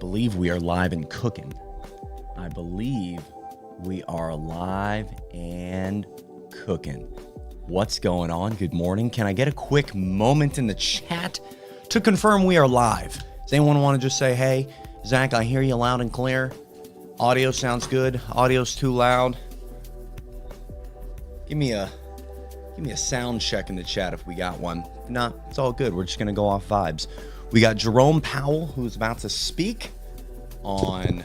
believe we are live and cooking. I believe we are live and cooking. What's going on? Good morning. Can I get a quick moment in the chat to confirm we are live? Does anyone want to just say, hey, Zach, I hear you loud and clear. Audio sounds good. Audio's too loud. Give me a sound check in the chat if we got one. If not, it's all good. We're just going to go off vibes. We got Jerome Powell, who's about to speak on,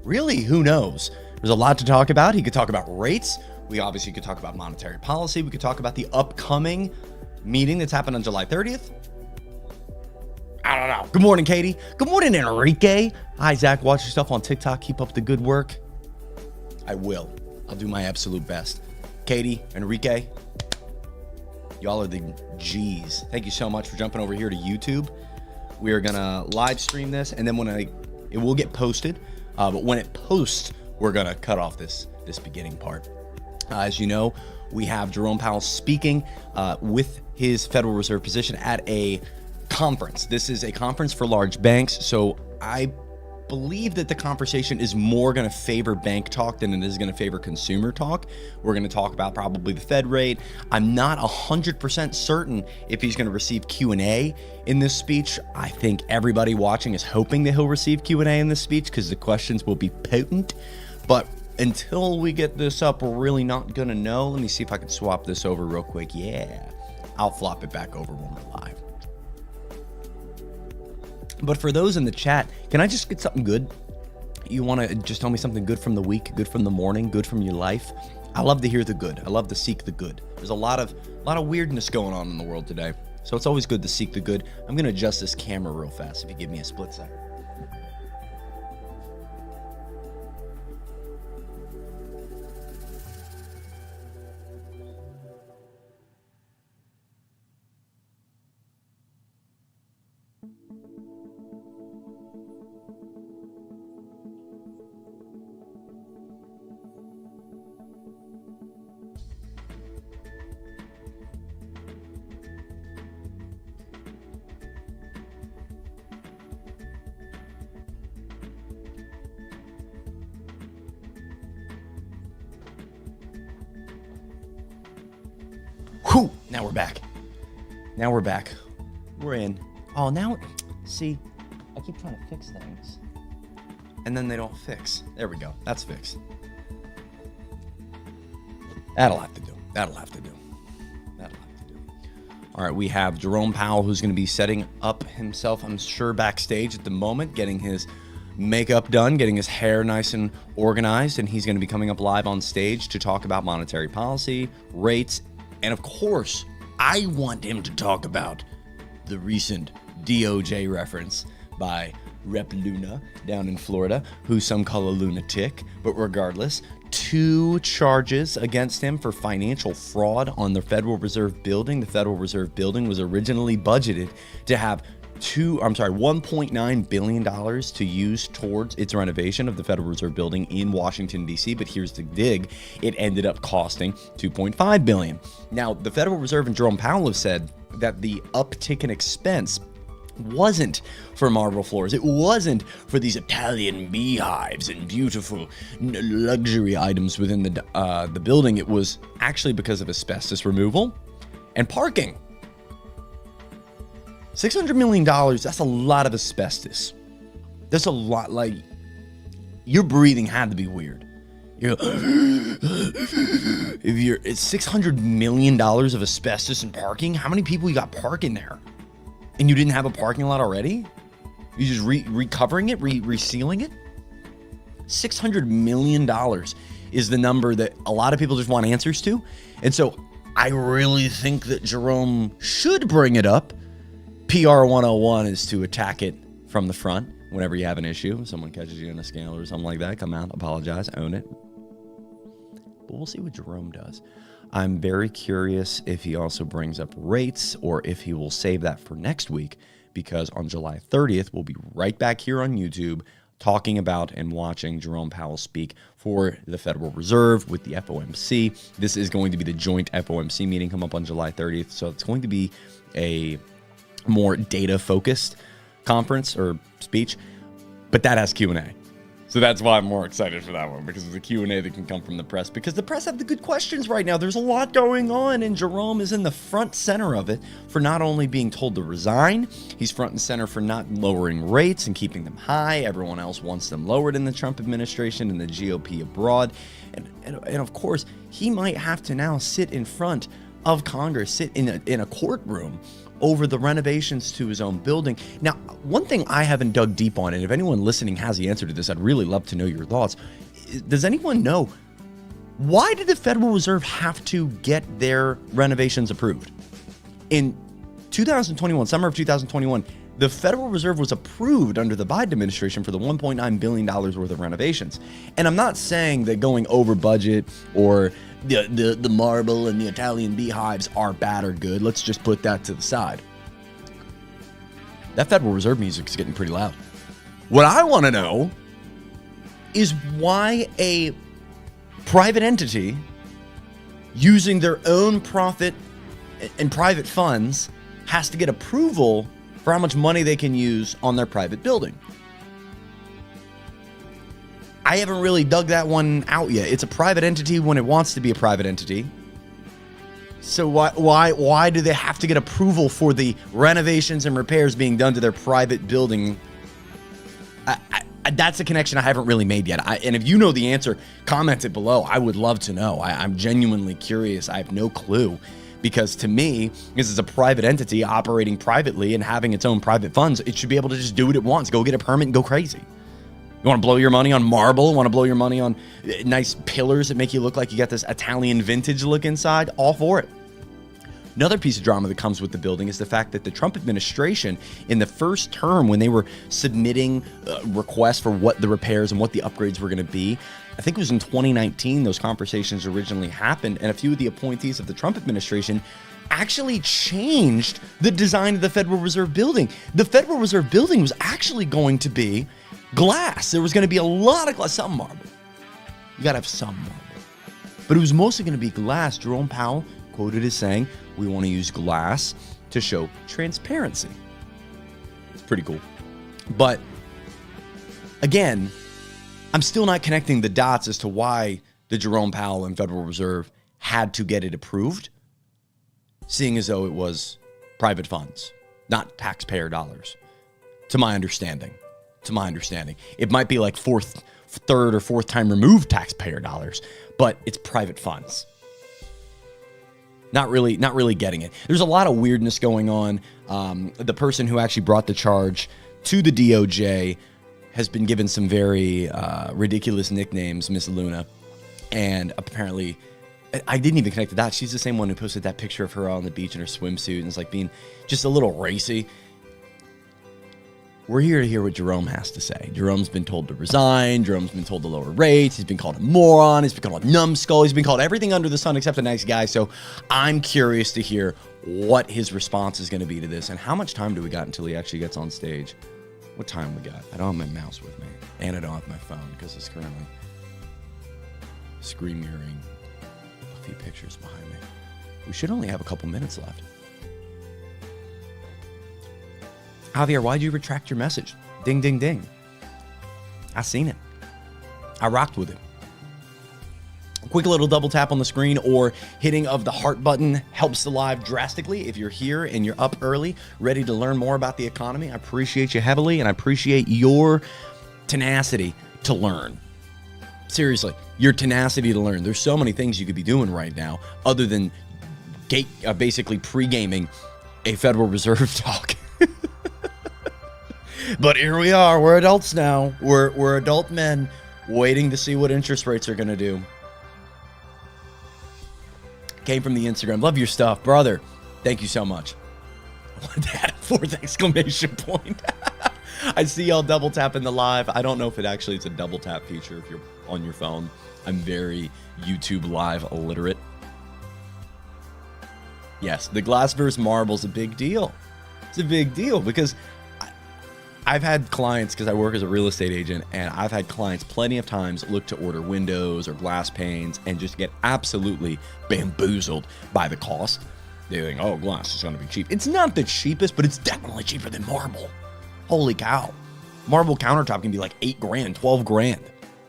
really, who knows? There's a lot to talk about. He could talk about rates. We obviously could talk about monetary policy. We could talk about the upcoming meeting that's happened on July 30th. I don't know. Good morning, Katie. Good morning, Enrique. Hi, Zach. Watch your stuff on TikTok. Keep up the good work. I will. I'll do my absolute best. Katie, Enrique, y'all are the G's. Thank you so much for jumping over here to YouTube. We are gonna live stream this, and then it will get posted. But when it posts, we're gonna cut off this beginning part. As you know, we have Jerome Powell speaking with his Federal Reserve position at a conference. This is a conference for large banks, so I believe that the conversation is more going to favor bank talk than it is going to favor consumer talk. We're going to talk about probably the Fed rate. I'm not 100% certain if he's going to receive Q&A in this speech. I think everybody watching is hoping that he'll receive Q&A in this speech because the questions will be potent. But until we get this up, we're really not going to know. Let me see if I can swap this over real quick. Yeah, I'll flop it back over when we're live. But for those in the chat, can I just get something good? You want to just tell me something good from the week, good from the morning, good from your life? I love to hear the good. I love to seek the good. There's a lot of weirdness going on in the world today. So it's always good to seek the good. I'm going to adjust this camera real fast if you give me a split second. Whew, now we're back. We're in. Oh, now, see, I keep trying to fix things, and then they don't fix. There we go. That's fixed. That'll have to do. All right, we have Jerome Powell, who's going to be setting up himself, I'm sure, backstage at the moment, getting his makeup done, getting his hair nice and organized, and he's going to be coming up live on stage to talk about monetary policy, rates, and of course, I want him to talk about the recent DOJ reference by Rep. Luna down in Florida, who some call a lunatic, but regardless, 2 charges against him for financial fraud on the Federal Reserve building. The Federal Reserve building was originally budgeted to have $1.9 billion to use towards its renovation of the Federal Reserve building in Washington, D.C. But here's the dig. It ended up costing $2.5 billion. Now, the Federal Reserve and Jerome Powell have said that the uptick in expense wasn't for marble floors. It wasn't for these Italian beehives and beautiful luxury items within the building. It was actually because of asbestos removal and parking. $600 million, that's a lot of asbestos. That's a lot, like, your breathing had to be weird. It's $600 million of asbestos in parking. How many people you got parking there? And you didn't have a parking lot already? You just recovering it, resealing it? $600 million is the number that a lot of people just want answers to. And so I really think that Jerome should bring it up. PR 101 is to attack it from the front whenever you have an issue. If someone catches you in a scandal or something like that, come out, apologize, own it. But we'll see what Jerome does. I'm very curious if he also brings up rates or if he will save that for next week, because on July 30th, we'll be right back here on YouTube talking about and watching Jerome Powell speak for the Federal Reserve with the FOMC. This is going to be the joint FOMC meeting come up on July 30th. So it's going to be a more data-focused conference or speech. But that has Q&A. So that's why I'm more excited for that one, because it's a Q&A that can come from the press, because the press have the good questions right now. There's a lot going on, and Jerome is in the front center of it for not only being told to resign, he's front and center for not lowering rates and keeping them high. Everyone else wants them lowered in the Trump administration and the GOP abroad. And of course, he might have to now sit in front of Congress, sit in a courtroom over the renovations to his own building. Now, one thing I haven't dug deep on, and if anyone listening has the answer to this, I'd really love to know your thoughts. Does anyone know, why did the Federal Reserve have to get their renovations approved? In 2021, summer of 2021, the Federal Reserve was approved under the Biden administration for the $1.9 billion worth of renovations. And I'm not saying that going over budget or the marble and the Italian beehives are bad or good. Let's just put that to the side. That Federal Reserve music is getting pretty loud. What I want to know is why a private entity using their own profit and private funds has to get approval for how much money they can use on their private building. I haven't really dug that one out yet. It's a private entity when it wants to be a private entity. So why do they have to get approval for the renovations and repairs being done to their private building? That's a connection I haven't really made yet. And if you know the answer, comment it below. I would love to know. I'm genuinely curious. I have no clue. Because to me, this is a private entity operating privately and having its own private funds. It should be able to just do what it wants. Go get a permit and go crazy. You want to blow your money on marble? Want to blow your money on nice pillars that make you look like you got this Italian vintage look inside? All for it. Another piece of drama that comes with the building is the fact that the Trump administration, in the first term, when they were submitting requests for what the repairs and what the upgrades were going to be, I think it was in 2019 those conversations originally happened, and a few of the appointees of the Trump administration actually changed the design of the Federal Reserve building. The Federal Reserve building was actually going to be glass. There was going to be a lot of glass, some marble. You got to have some marble. But it was mostly going to be glass. Jerome Powell quoted as saying, "We want to use glass to show transparency." It's pretty cool. But again, I'm still not connecting the dots as to why the Jerome Powell and Federal Reserve had to get it approved, seeing as though it was private funds, not taxpayer dollars, to my understanding. It might be like third or fourth time removed taxpayer dollars, but it's private funds. Not really getting it. There's a lot of weirdness going on. The person who actually brought the charge to the DOJ has been given some very ridiculous nicknames, Miss Luna, and apparently, I didn't even connect to that. She's the same one who posted that picture of her on the beach in her swimsuit, and it's like being just a little racy. We're here to hear what Jerome has to say. Jerome's been told to resign. Jerome's been told to lower rates. He's been called a moron. He's been called a numbskull. He's been called everything under the sun except a nice guy. So I'm curious to hear what his response is going to be to this, and how much time do we got until he actually gets on stage? What time we got? I don't have my mouse with me, and I don't have my phone because it's currently screen mirroring a few pictures behind me. We should only have a couple minutes left. Javier, why'd you retract your message? Ding, ding, ding. I seen it. I rocked with it. A quick little double tap on the screen or hitting of the heart button helps the live drastically. If you're here and you're up early, ready to learn more about the economy, I appreciate you heavily, and I appreciate your tenacity to learn. Seriously, your tenacity to learn. There's so many things you could be doing right now other than basically pre-gaming a Federal Reserve talk. But here we are. We're adults now. We're adult men waiting to see what interest rates are going to do. Came from the Instagram. Love your stuff, brother. Thank you so much. I wanted to add a fourth exclamation point. I see y'all double tapping the live. I don't know if it actually is a double tap feature if you're on your phone. I'm very YouTube live illiterate. Yes, the glass versus marble's a big deal. It's a big deal because I've had clients, because I work as a real estate agent, and I've had clients plenty of times look to order windows or glass panes and just get absolutely bamboozled by the cost. They think, oh, glass is going to be cheap. It's not the cheapest, but it's definitely cheaper than marble. Holy cow. Marble countertop can be like 8 grand, 12 grand.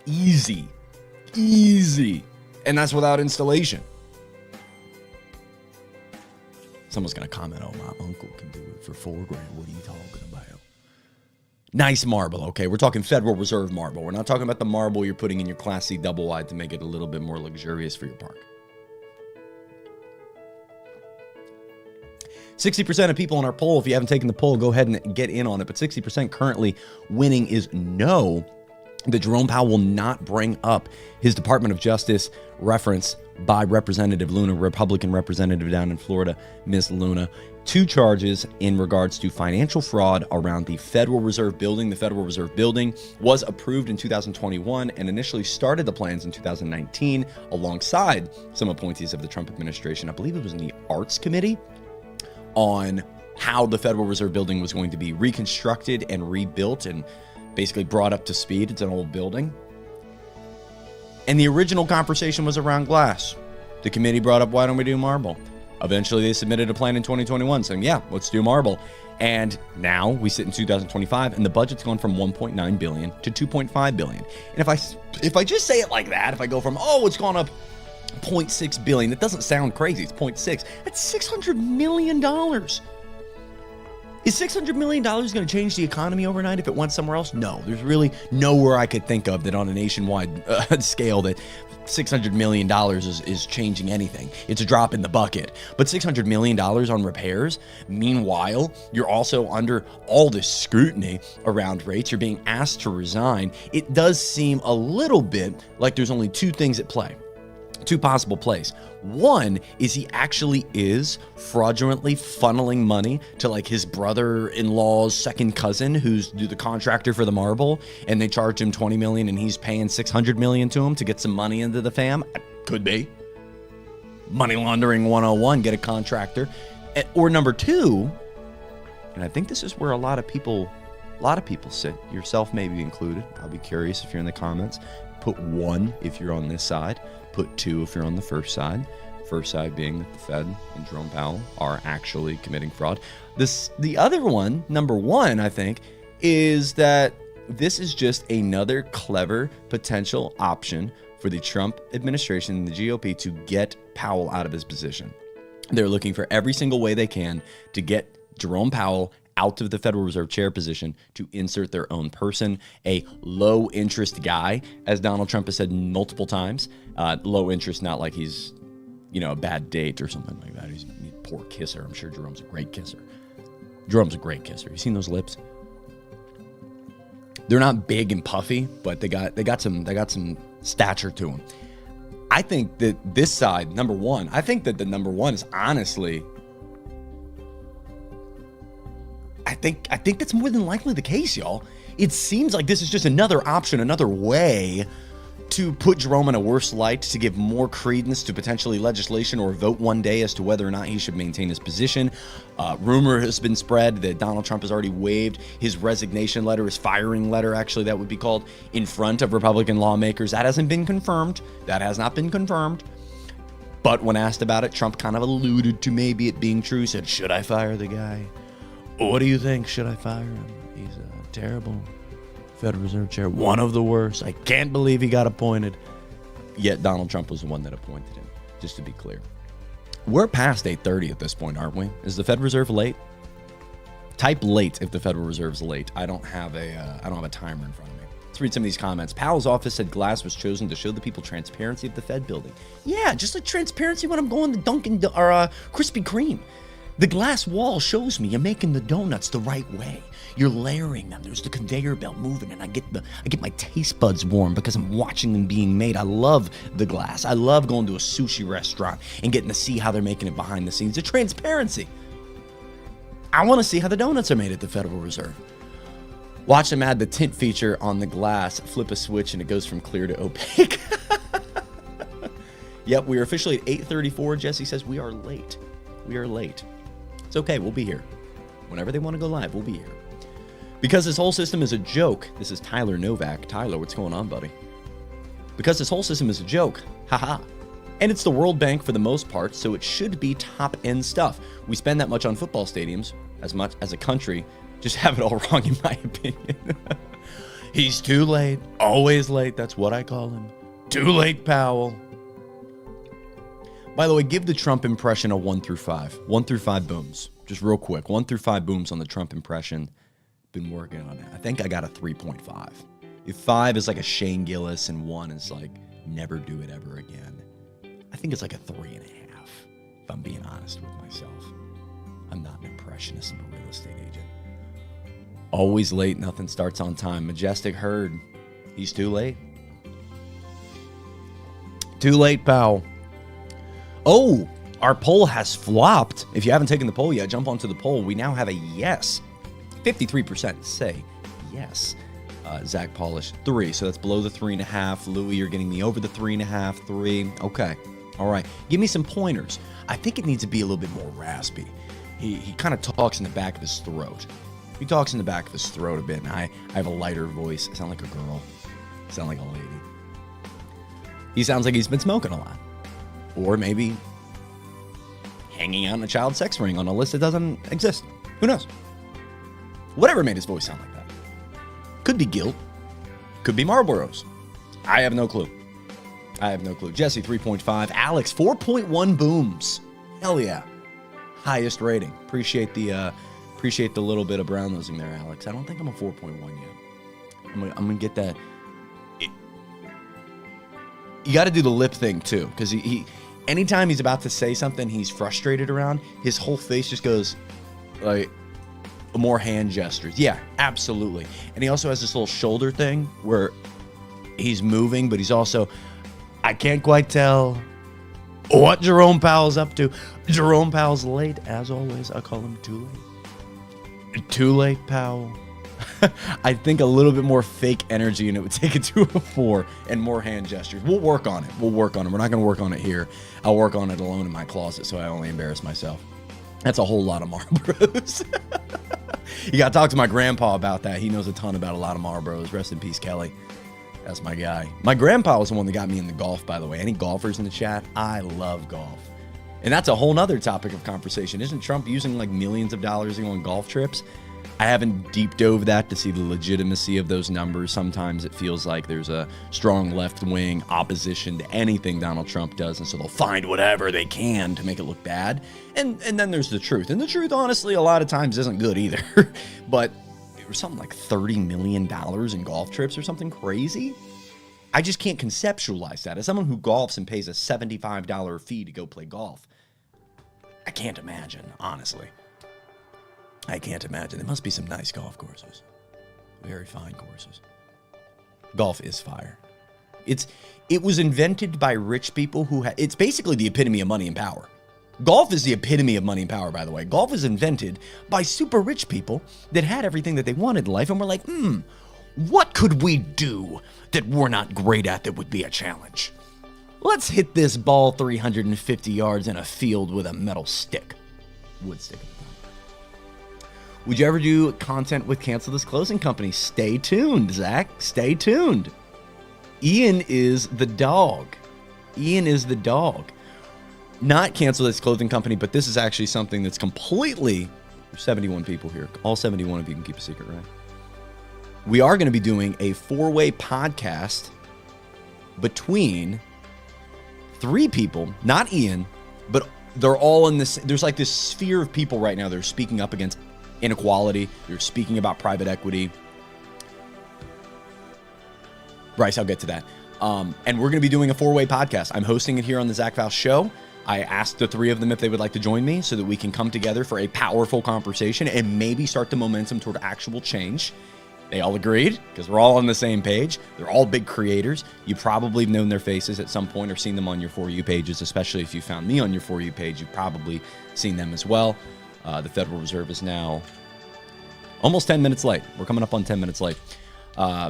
Easy. And that's without installation. Someone's going to comment, oh, my uncle can do it for 4 grand. What are you talking about? Nice marble, okay? We're talking Federal Reserve marble. We're not talking about the marble you're putting in your Class C double wide to make it a little bit more luxurious for your park. 60% of people in our poll, if you haven't taken the poll, go ahead and get in on it. But 60% currently winning is no, that Jerome Powell will not bring up his Department of Justice reference by Representative Luna, Republican representative down in Florida, Miss Luna. 2 charges in regards to financial fraud around the Federal Reserve building. The Federal Reserve building was approved in 2021 and initially started the plans in 2019 alongside some appointees of the Trump administration. I believe it was in the Arts Committee on how the Federal Reserve building was going to be reconstructed and rebuilt and basically brought up to speed. It's an old building. And the original conversation was around glass. The committee brought up, why don't we do marble? Eventually, they submitted a plan in 2021 saying, yeah, let's do marble. And now we sit in 2025 and the budget's gone from 1.9 billion to 2.5 billion. And if I just say it like that, if I go from, oh, it's gone up 0.6 billion, that doesn't sound crazy. It's 0.6. That's $600 million. Is $600 million going to change the economy overnight if it went somewhere else? No, there's really nowhere I could think of that on a nationwide scale that $600 million is changing anything. It's a drop in the bucket. But $600 million on repairs, meanwhile, you're also under all this scrutiny around rates. You're being asked to resign. It does seem a little bit like there's only 2 things at play. 2 possible plays. One is he actually is fraudulently funneling money to like his brother-in-law's second cousin who's the contractor for the marble, and they charged him $20 million and he's paying $600 million to him to get some money into the fam. Could be. Money laundering 101, get a contractor. Or number 2, and I think this is where a lot of people sit, yourself maybe included. I'll be curious if you're in the comments. Put 1 if you're on this side. Put 2 if you're on the first side. First side being that the Fed and Jerome Powell are actually committing fraud. The other one, number 1, I think, is that this is just another clever potential option for the Trump administration and the GOP to get Powell out of his position. They're looking for every single way they can to get Jerome Powell out of the Federal Reserve chair position to insert their own person, a low interest guy, as Donald Trump has said multiple times. Low interest, not like he's, a bad date or something like that. He's a poor kisser. I'm sure Jerome's a great kisser. Jerome's a great kisser. You seen those lips? They're not big and puffy, but they got some stature to them. I think that this side, number 1, I think that the number 1 is honestly, I think that's more than likely the case, y'all. It seems like this is just another option, another way to put Jerome in a worse light, to give more credence to potentially legislation or vote one day as to whether or not he should maintain his position. Rumor has been spread that Donald Trump has already waived his resignation letter, his firing letter, actually, that would be called, in front of Republican lawmakers. That hasn't been confirmed. That has not been confirmed. But when asked about it, Trump kind of alluded to maybe it being true, said, should I fire the guy? What do you think? Should I fire him? He's a terrible Federal Reserve chair, one of the worst. I can't believe he got appointed. Yet Donald Trump was the one that appointed him, just to be clear. We're past 8:30 at this point, aren't we? Is the Fed Reserve late? Type late if the Federal Reserve's late. I don't have a timer in front of me. Let's read some of these comments. Powell's office said glass was chosen to show the people transparency of the Fed building. Yeah, just like transparency when I'm going to Dunkin' or Krispy Kreme. The glass wall shows me you're making the donuts the right way. You're layering them. There's the conveyor belt moving, and I get my taste buds warm because I'm watching them being made. I love the glass. I love going to a sushi restaurant and getting to see how they're making it behind the scenes. The transparency. I want to see how the donuts are made at the Federal Reserve. Watch them add the tint feature on the glass. Flip a switch and it goes from clear to opaque. Yep, we are officially at 8:34. Jesse says we are late. We are late. It's okay, we'll be here. Whenever they want to go live, we'll be here. Because this whole system is a joke. This is Tyler Novak. Tyler, what's going on, buddy? Because this whole system is a joke. Haha. And it's the World Bank for the most part, so it should be top-end stuff. We spend that much on football stadiums, as much as a country. Just have it all wrong, in my opinion. He's too late. Always late. That's what I call him. Too late, Powell. By the way, give the Trump impression a 1 through 5. 1 through 5 booms. Just real quick. 1 through 5 booms on the Trump impression. Been working on it. I think I got a 3.5. If 5 is like a Shane Gillis and 1 is like never do it ever again, I think it's like a 3.5, if I'm being honest with myself. I'm not an impressionist. I'm a real estate agent. Always late. Nothing starts on time. Majestic Herd. He's too late. Too late, Powell. Oh, our poll has flopped. If you haven't taken the poll yet, jump onto the poll. We now have a yes. 53% say yes. Zach Polish, 3. So that's below the 3.5. Louis, you're getting me over the 3.5, 3. Okay. All right. Give me some pointers. I think it needs to be a little bit more raspy. He kind of talks in the back of his throat. He talks in the back of his throat a bit, and I have a lighter voice. I sound like a girl. I sound like a lady. He sounds like he's been smoking a lot. Or maybe hanging out in a child sex ring on a list that doesn't exist. Who knows? Whatever made his voice sound like that. Could be guilt. Could be Marlboros. I have no clue. Jesse, 3.5. Alex, 4.1 booms. Hell yeah. Highest rating. Appreciate the little bit of brown nosing there, Alex. I don't think I'm a 4.1 yet. I'm gonna get that. You got to do the lip thing too, because he anytime he's about to say something he's frustrated around, his whole face just goes like more hand gestures. Yeah, absolutely. And he also has this little shoulder thing where he's moving, but he's also, I can't quite tell what Jerome Powell's up to. Jerome Powell's late, as always. I call him too late. Too late, Powell. I think a little bit more fake energy, and it would take it to a 4, and more hand gestures. We'll work on it. We're not going to work on it here. I'll work on it alone in my closet, so I only embarrass myself. That's a whole lot of Marlboros. You got to talk to my grandpa about that. He knows a ton about a lot of Marlboros. Rest in peace, Kelly. That's my guy. My grandpa was the one that got me into golf, by the way. Any golfers in the chat? I love golf. And that's a whole nother topic of conversation. Isn't Trump using like millions of dollars to go on golf trips? I haven't deep dove that to see the legitimacy of those numbers. Sometimes it feels like there's a strong left-wing opposition to anything Donald Trump does, and so they'll find whatever they can to make it look bad. And then there's the truth. And the truth, honestly, a lot of times isn't good either. But it was something like $30 million in golf trips or something crazy. I just can't conceptualize that. As someone who golfs and pays a $75 fee to go play golf, I can't imagine, honestly. I can't imagine. There must be some nice golf courses. Very fine courses. Golf is fire. It was invented by rich people who it's basically the epitome of money and power. Golf is the epitome of money and power, by the way. Golf was invented by super rich people that had everything that they wanted in life and were like, what could we do that we're not great at that would be a challenge? Let's hit this ball 350 yards in a field with a metal stick. Wood stick. Would you ever do content with Cancel This Clothing Company? Stay tuned, Zach. Stay tuned. Ian is the dog. Not Cancel This Clothing Company, but this is actually something that's completely... There's 71 people here. All 71 of you can keep a secret, right? We are going to be doing a 4-way podcast between 3 people, not Ian, but they're all in this... There's like this sphere of people right now that are speaking up against inequality. You're speaking about private equity. Bryce, I'll get to that. And we're going to be doing a 4-way podcast. I'm hosting it here on the Zach Foust Show. I asked the 3 of them if they would like to join me so that we can come together for a powerful conversation and maybe start the momentum toward actual change. They all agreed because we're all on the same page. They're all big creators. You probably have known their faces at some point or seen them on your For You pages, especially if you found me on your For You page. You've probably seen them as well. The Federal Reserve is now almost 10 minutes late. We're coming up on 10 minutes late.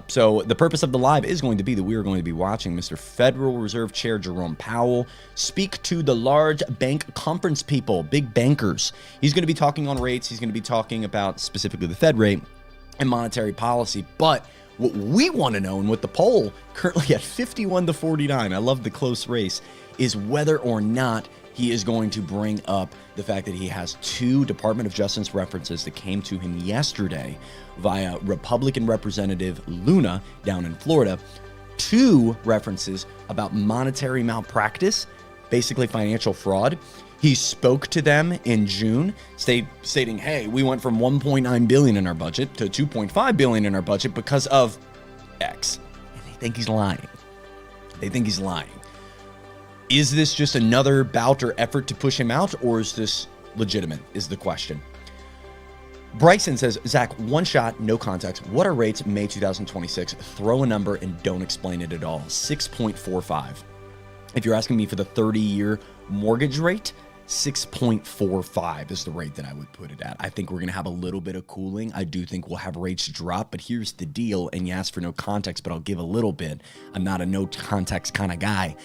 So the purpose of the live is going to be that we are going to be watching Mr. Federal Reserve Chair Jerome Powell speak to the large bank conference people, big bankers. He's going to be talking on rates. He's going to be talking about specifically the Fed rate and monetary policy. But What we want to know, and what the poll currently at 51 to 49, I love the close race, is whether or not he is going to bring up the fact that he has 2 Department of Justice references that came to him yesterday via Republican Representative Luna down in Florida. 2 references about monetary malpractice, basically financial fraud. He spoke to them in June, stating, hey, we went from $1.9 billion in our budget to $2.5 billion in our budget because of X. And they think he's lying. Is this just another bout or effort to push him out, or is this legitimate, is the question. Bryson says, Zach, one shot, no context. What are rates May 2026? Throw a number and don't explain it at all. 6.45. If you're asking me for the 30-year mortgage rate, 6.45 is the rate that I would put it at. I think we're going to have a little bit of cooling. I do think we'll have rates drop, but here's the deal. And you asked for no context, but I'll give a little bit. I'm not a no context kind of guy.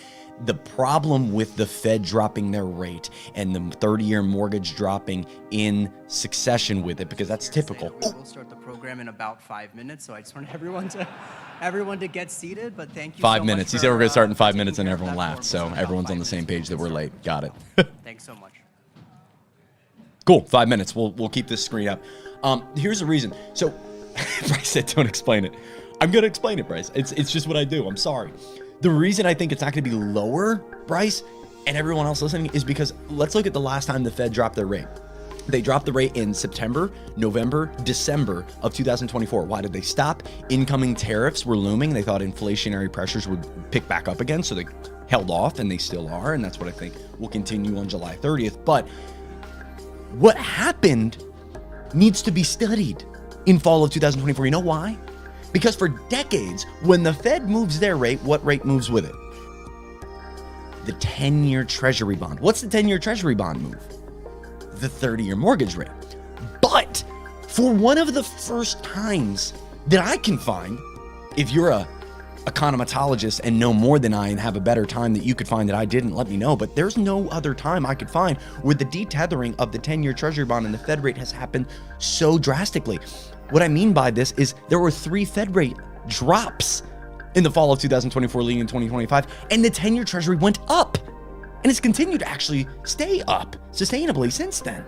The problem with the Fed dropping their rate and the 30-year mortgage dropping in succession with it, because that's typical. We'll start the program in about 5 minutes, so I just want everyone to get seated, but thank you 5 minutes. He said we're going to start in 5 minutes, and everyone laughed, so everyone's on the same page that we're late. Got it. Thanks so much. Cool, 5 minutes. We'll keep this screen up. Here's the reason. So Bryce said don't explain it. I'm going to explain it, Bryce. It's just what I do. I'm sorry. The reason I think it's not going to be lower, Bryce, and everyone else listening, is because let's look at the last time the Fed dropped their rate. They dropped the rate in September, November, December of 2024. Why did they stop? Incoming tariffs were looming. They thought inflationary pressures would pick back up again, so they held off, and they still are, and that's what I think will continue on July 30th. But what happened needs to be studied in fall of 2024. You know why? Because for decades, when the Fed moves their rate, what rate moves with it? The 10-year Treasury bond. What's the 10-year Treasury bond move? The 30-year mortgage rate. But for one of the first times that I can find, if you're a econometologist and know more than I and have a better time that you could find that I didn't, let me know. But there's no other time I could find where the detethering of the 10-year Treasury bond and the Fed rate has happened so drastically. What I mean by this is there were 3 Fed rate drops in the fall of 2024 leading in 2025, and the 10-year Treasury went up, and it's continued to actually stay up sustainably since then.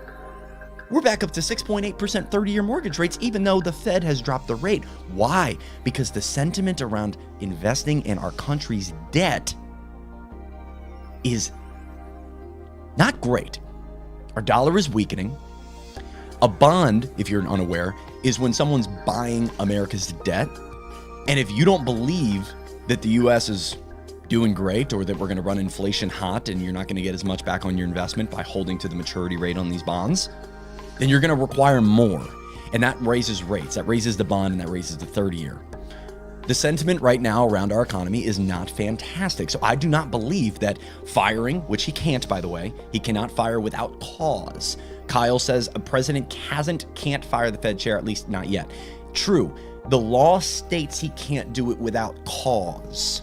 We're back up to 6.8% 30-year mortgage rates, even though the Fed has dropped the rate. Why? Because the sentiment around investing in our country's debt is not great. Our dollar is weakening. A bond, if you're unaware, is when someone's buying America's debt. And if you don't believe that the U.S. is doing great, or that we're going to run inflation hot and you're not going to get as much back on your investment by holding to the maturity rate on these bonds, then you're going to require more. And that raises rates. That raises the bond, and that raises the 30-year. The sentiment right now around our economy is not fantastic. So I do not believe that firing, which he can't, by the way, he cannot fire without cause. Kyle says a president can't fire the Fed chair, at least not yet. True. The law states he can't do it without cause.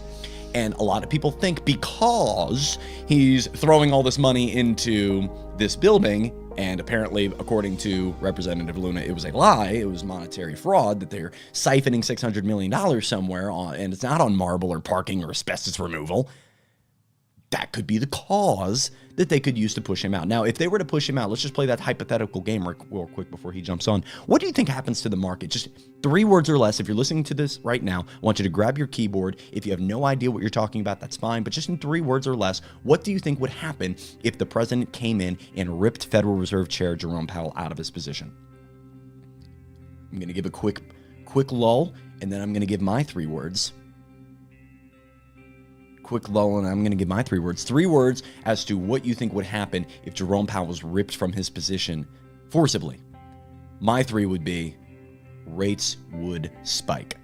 And a lot of people think because he's throwing all this money into this building, and apparently, according to Representative Luna, it was a lie. It was monetary fraud, that they're siphoning $600 million somewhere, and it's not on marble or parking or asbestos removal. That could be the cause that they could use to push him out. Now, if they were to push him out, let's just play that hypothetical game real quick before he jumps on. What do you think happens to the market? Just 3 words or less. If you're listening to this right now, I want you to grab your keyboard. If you have no idea what you're talking about, that's fine. But just in 3 words or less, what do you think would happen if the president came in and ripped Federal Reserve Chair Jerome Powell out of his position? I'm going to give a quick lull, and then I'm going to give my 3 words. Quick lull, and I'm going to give my 3 words. 3 words as to what you think would happen if Jerome Powell was ripped from his position forcibly. My 3 would be rates would spike.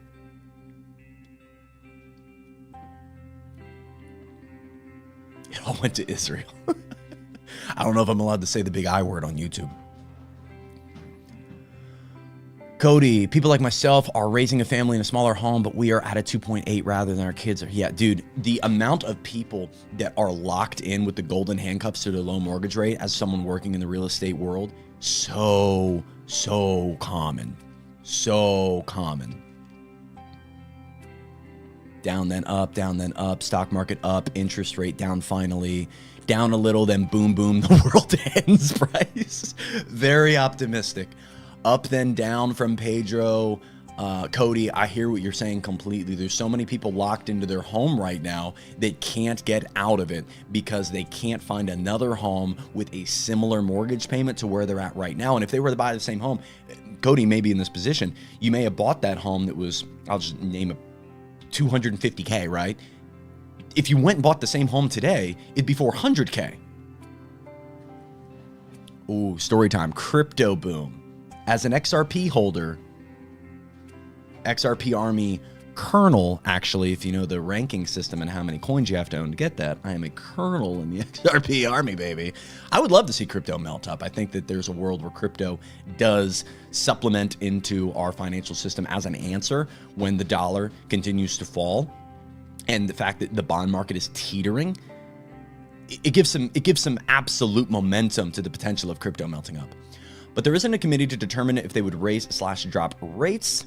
It all went to Israel. I don't know if I'm allowed to say the big I word on YouTube. Cody, people like myself are raising a family in a smaller home, but we are at a 2.8 rather than our kids are. Yeah, dude, the amount of people that are locked in with the golden handcuffs to their low mortgage rate as someone working in the real estate world, so common. So common. Down, then up, stock market up, interest rate down finally, down a little, then boom, boom, the world ends price. Very optimistic. Up, then down from Pedro. Cody, I hear what you're saying completely. There's so many people locked into their home right now that can't get out of it because they can't find another home with a similar mortgage payment to where they're at right now. And if they were to buy the same home, Cody may be in this position. You may have bought that home that was, I'll just name it, $250K, right? If you went and bought the same home today, it'd be $400K. Ooh, story time. Crypto boom. As an XRP holder, XRP Army Colonel, actually, if you know the ranking system and how many coins you have to own to get that, I am a colonel in the XRP Army, baby. I would love to see crypto melt up. I think that there's a world where crypto does supplement into our financial system as an answer when the dollar continues to fall. And the fact that the bond market is teetering, it gives some absolute momentum to the potential of crypto melting up. But there isn't a committee to determine if they would raise/drop rates.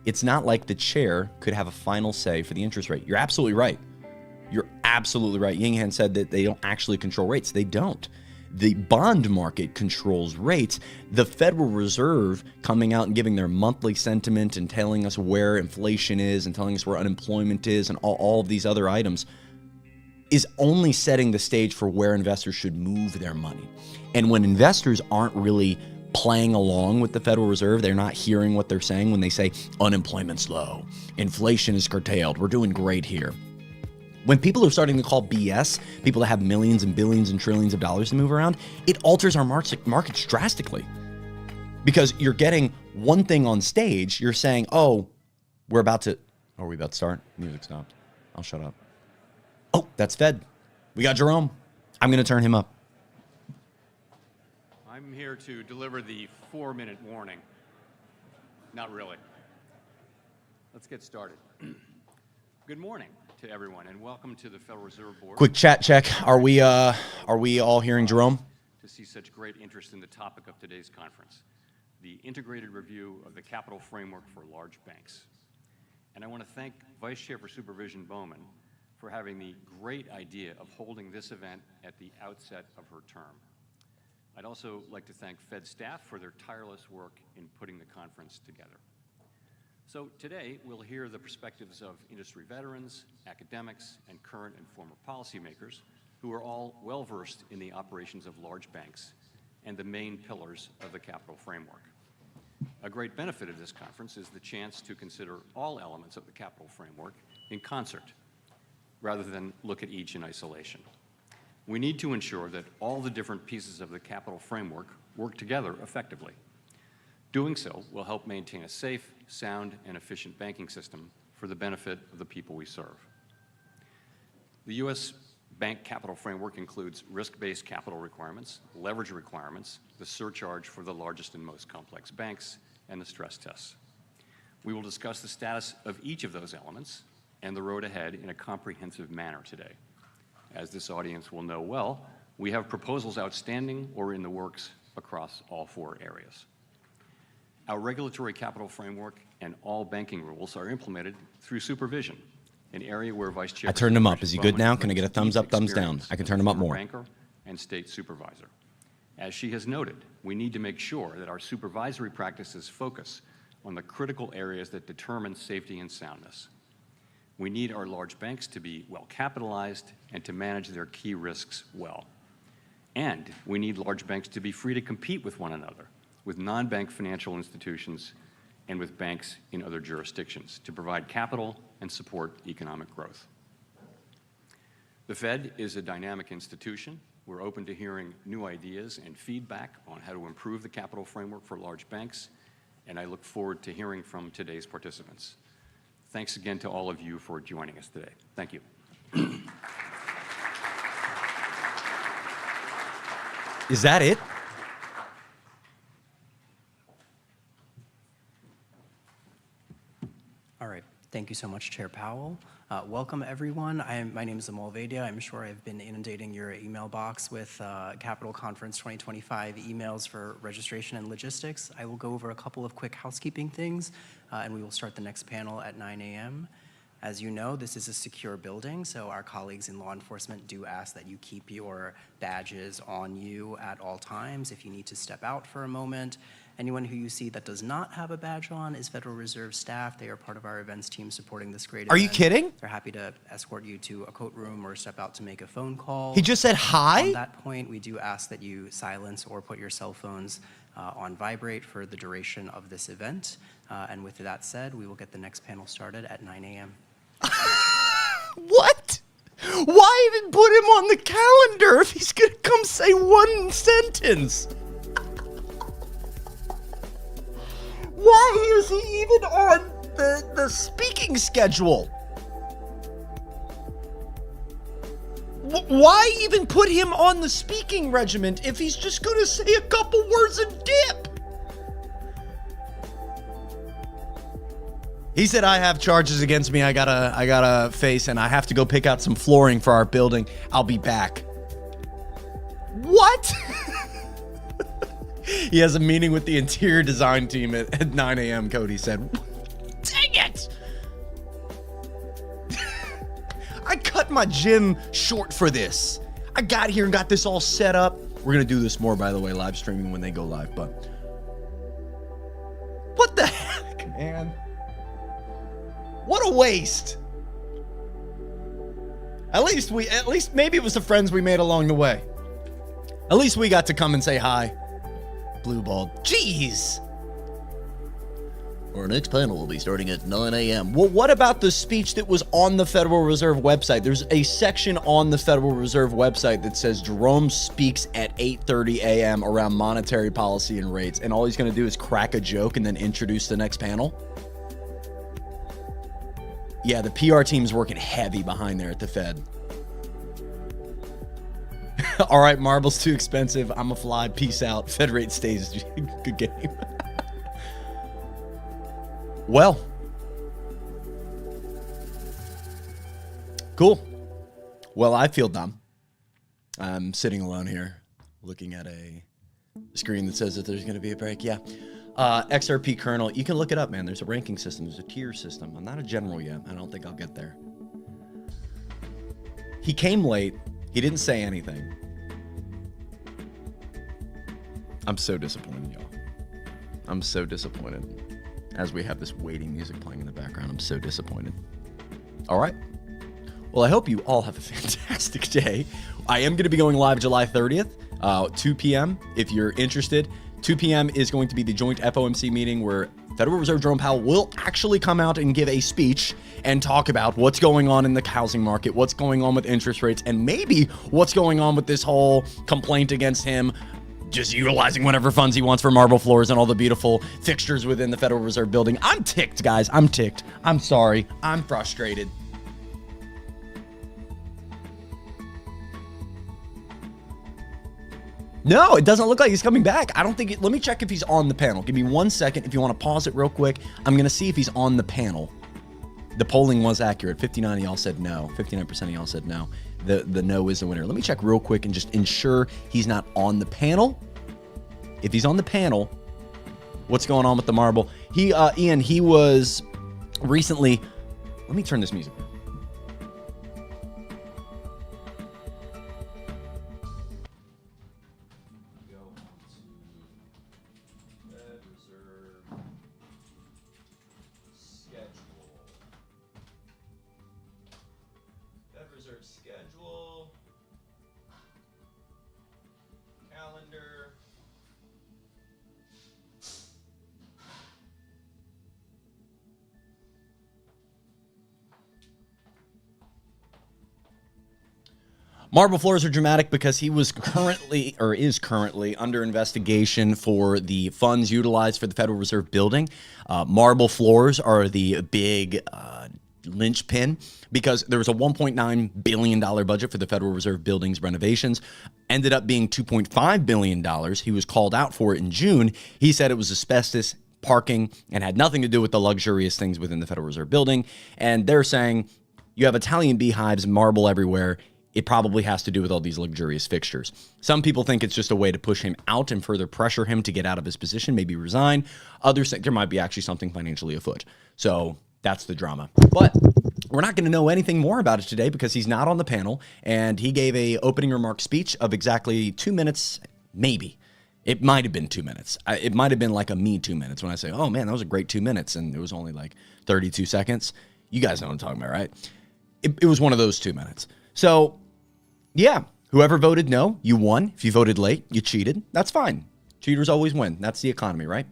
It's not like the chair could have a final say for the interest rate. You're absolutely right. You're absolutely right. Yinghan said that they don't actually control rates. They don't. The bond market controls rates. The Federal Reserve coming out and giving their monthly sentiment and telling us where inflation is and telling us where unemployment is and all of these other items is only setting the stage for where investors should move their money. And when investors aren't really playing along with the Federal Reserve, they're not hearing what they're saying when they say unemployment's low, inflation is curtailed, we're doing great here. When people are starting to call BS, people that have millions and billions and trillions of dollars to move around, it alters our markets drastically. Because you're getting one thing on stage, you're saying, oh, are we about to start? Music stopped. I'll shut up. Oh, that's Fed. We got Jerome. I'm going to turn him up. I'm here to deliver the 4-minute warning. Not really. Let's get started. Good morning to everyone, and welcome to the Federal Reserve Board. Quick chat check. Are we all hearing Jerome? To see such great interest in the topic of today's conference, the integrated review of the capital framework for large banks. And I want to thank Vice Chair for Supervision Bowman for having the great idea of holding this event at the outset of her term. I'd also like to thank Fed staff for their tireless work in putting the conference together. So today, we'll hear the perspectives of industry veterans, academics, and current and former policymakers who are all well-versed in the operations of large banks and the main pillars of the capital framework. A great benefit of this conference is the chance to consider all elements of the capital framework in concert, rather than look at each in isolation. We need to ensure that all the different pieces of the capital framework work together effectively. Doing so will help maintain a safe, sound, and efficient banking system for the benefit of the people we serve. The U.S. bank capital framework includes risk-based capital requirements, leverage requirements, the surcharge for the largest and most complex banks, and the stress tests. We will discuss the status of each of those elements and the road ahead in a comprehensive manner today. As this audience will know well, we have proposals outstanding or in the works across all 4 areas. Our regulatory capital framework and all banking rules are implemented through supervision, an area where Vice Chair. I turned him up. Is he good now? Can I get a thumbs up, thumbs down? I can turn him up more. Banker and state supervisor. As she has noted, we need to make sure that our supervisory practices focus on the critical areas that determine safety and soundness. We need our large banks to be well capitalized and to manage their key risks well. And we need large banks to be free to compete with one another, with non-bank financial institutions and with banks in other jurisdictions to provide capital and support economic growth. The Fed is a dynamic institution. We're open to hearing new ideas and feedback on how to improve the capital framework for large banks, and I look forward to hearing from today's participants. Thanks again to all of you for joining us today. Thank you. Is that it? All right. Thank you so much, Chair Powell. Welcome, everyone. My name is Amol Vaidya. I'm sure I've been inundating your email box with Capital Conference 2025 emails for registration and logistics. I will go over a couple of quick housekeeping things, and we will start the next panel at 9 a.m. As you know, this is a secure building, so our colleagues in law enforcement do ask that you keep your badges on you at all times. If you need to step out for a moment, anyone who you see that does not have a badge on is Federal Reserve staff. They are part of our events team supporting this great event. Are you kidding? They're happy to escort you to a coat room or step out to make a phone call. He just said hi? On that point, we do ask that you silence or put your cell phones on vibrate for the duration of this event. And with that said, we will get the next panel started at 9 a.m. What? Why even put him on the calendar if he's gonna come say one sentence? Why is he even on the speaking schedule? Why even put him on the speaking regiment if he's just gonna say a couple words and dip? He said, I have charges against me I gotta face, and I have to go pick out some flooring for our building. I'll be back. What? He has a meeting with the interior design team at 9 a.m., Cody said. Dang it! I cut my gym short for this. I got here and got this all set up. We're gonna do this more, by the way, live streaming when they go live, but what the heck, man? What a waste. At least maybe it was the friends we made along the way. At least we got to come and say hi. Blue ball. Jeez. Our next panel will be starting at 9 a.m. Well, what about the speech that was on the Federal Reserve website? There's a section on the Federal Reserve website that says Jerome speaks at 8:30 a.m. around monetary policy and rates, and all he's going to do is crack a joke and then introduce the next panel. Yeah, the PR team's working heavy behind there at the Fed. All right, marble's too expensive. I'm a fly. Peace out. Fed rate stays. Good game. Well. Cool. Well, I feel dumb. I'm sitting alone here looking at a screen that says that there's going to be a break. Yeah. XRP kernel, you can look it up, man. There's a ranking system. There's a tier system. I'm not a general yet. I don't think I'll get there. He came late. He didn't say anything. I'm so disappointed, y'all. I'm so disappointed. As we have this waiting music playing in the background, I'm so disappointed. All right. Well, I hope you all have a fantastic day. I am going to be going live July 30th, 2 p.m. If you're interested. 2 p.m. is going to be the joint FOMC meeting where Federal Reserve Jerome Powell will actually come out and give a speech and talk about what's going on in the housing market, what's going on with interest rates, and maybe what's going on with this whole complaint against him just utilizing whatever funds he wants for marble floors and all the beautiful fixtures within the Federal Reserve building. I'm ticked, guys. I'm ticked. I'm sorry. I'm frustrated. No, it doesn't look like he's coming back. I don't think let me check if he's on the panel. Give me 1 second. If you want to pause it real quick, I'm going to see if he's on the panel. The polling was accurate. 59 of y'all said no. 59% of y'all said no. The no is the winner. Let me check real quick and just ensure he's not on the panel. If he's on the panel, what's going on with the marble? Ian, he was recently, let me turn this music down. Schedule, calendar, marble floors are dramatic because he was currently or is currently under investigation for the funds utilized for the Federal Reserve building. Marble floors are the big linchpin because there was a $1.9 billion budget for the Federal Reserve building's renovations. Ended up being $2.5 billion. He was called out for it in June. He said it was asbestos, parking, and had nothing to do with the luxurious things within the Federal Reserve building. And they're saying you have Italian beehives, marble everywhere. It probably has to do with all these luxurious fixtures. Some people think it's just a way to push him out and further pressure him to get out of his position, maybe resign. Others think there might be actually something financially afoot. So that's the drama. But We're not going to know anything more about it today because he's not on the panel, and he gave a opening remark speech of exactly 2 minutes, maybe. It might have been 2 minutes. It might have been like a me 2 minutes when I say, oh man, that was a great 2 minutes, and it was only like 32 seconds. You guys know what I'm talking about, right? It was one of those 2 minutes. So, yeah, whoever voted no, you won. If you voted late, you cheated. That's fine. Cheaters always win. That's the economy, right?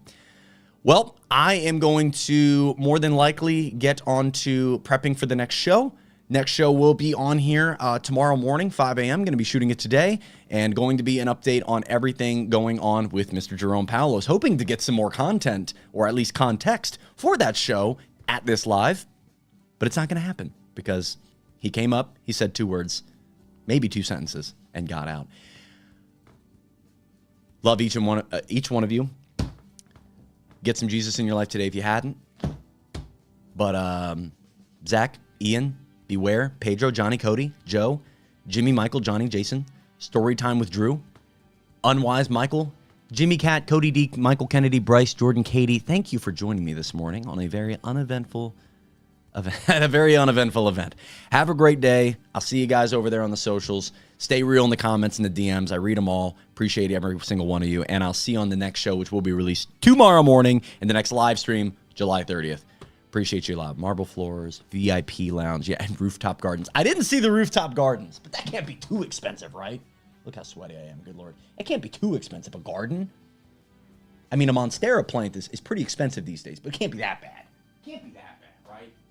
Well, I am going to more than likely get on to prepping for the next show. Next show will be on here tomorrow morning, 5 a.m. Going to be shooting it today and going to be an update on everything going on with Mr. Jerome Powell. I was hoping to get some more content or at least context for that show at this live, but it's not going to happen because he came up, he said 2 words, maybe 2 sentences, and got out. Love each one of you. Get some Jesus in your life today if you hadn't. But Zach, Ian, Beware, Pedro, Johnny, Cody, Joe, Jimmy, Michael, Johnny, Jason, Story Time with Drew, Unwise, Michael, Jimmy Cat, Cody D, Michael Kennedy, Bryce, Jordan, Katie. Thank you for joining me this morning on a very uneventful event. Have a great day. I'll see you guys over there on the socials. Stay real in the comments and the DMs. I read them all. Appreciate every single one of you. And I'll see you on the next show, which will be released tomorrow morning in the next live stream, July 30th. Appreciate you a lot. Marble floors, VIP lounge, yeah, and rooftop gardens. I didn't see the rooftop gardens, but that can't be too expensive, right? Look how sweaty I am, good Lord. It can't be too expensive, a garden. I mean, a Monstera plant is pretty expensive these days, but it can't be that bad. Can't be that bad.